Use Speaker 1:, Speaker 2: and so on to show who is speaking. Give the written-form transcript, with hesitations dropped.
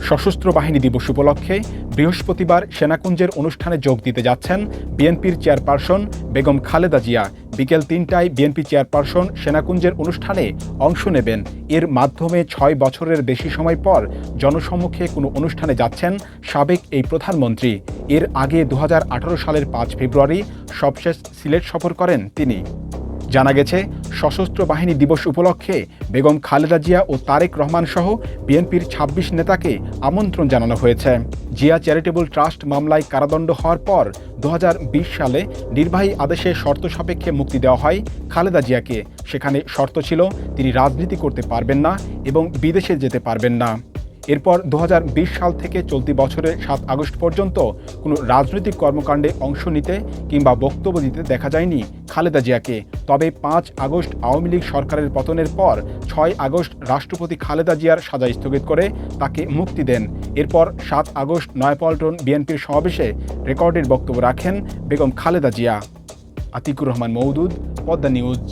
Speaker 1: সশস্ত্র বাহিনী দিবস উপলক্ষে বৃহস্পতিবার সেনাকুঞ্জের অনুষ্ঠানে যোগ দিতে যাচ্ছেন বিএনপির চেয়ারপারসন বেগম খালেদা জিয়া। বিকেল ৩টায় বিএনপি চেয়ারপারসন সেনাকুঞ্জের অনুষ্ঠানে অংশ নেবেন। এর মাধ্যমে ৬ বছরের বেশি সময় পর জনসম্মুখে কোনো অনুষ্ঠানে যাচ্ছেন সাবেক এই প্রধানমন্ত্রী। এর আগে ২০১৮ সালের ৫ ফেব্রুয়ারি সবশেষ সিলেট সফর করেন তিনি। জানা গেছে, সশস্ত্র বাহিনী দিবস উপলক্ষে বেগম খালেদা জিয়া ও তারেক রহমান সহ বিএনপির ২৬ নেতাকে আমন্ত্রণ জানানো হয়েছে। জিয়া চ্যারিটেবল ট্রাস্ট মামলায় কারাদণ্ড হওয়ার পর ২০২০ সালে নির্বাহী আদেশে শর্ত সাপেক্ষে মুক্তি দেওয়া হয় খালেদা জিয়াকে। সেখানে শর্ত ছিল তিনি রাজনীতি করতে পারবেন না এবং বিদেশে যেতে পারবেন না। এরপর ২০২০ সাল থেকে চলতি বছরের ৭ আগস্ট পর্যন্ত কোনো রাজনৈতিক কর্মকাণ্ডে অংশ নিতে কিংবা বক্তব্য দিতে দেখা যায়নি খালেদা জিয়াকে। তবে ৫ আগস্ট আওয়ামী লীগ সরকারের পতনের পর ৬ আগস্ট রাষ্ট্রপতি খালেদা জিয়ার সাজা স্থগিত করে তাকে মুক্তি দেন। এরপর ৭ আগস্ট নয়াপল্টন বিএনপির সমাবেশে রেকর্ডের বক্তব্য রাখেন বেগম খালেদা জিয়া। আতিকুর রহমান মওদুদ, পদ্মা নিউজ।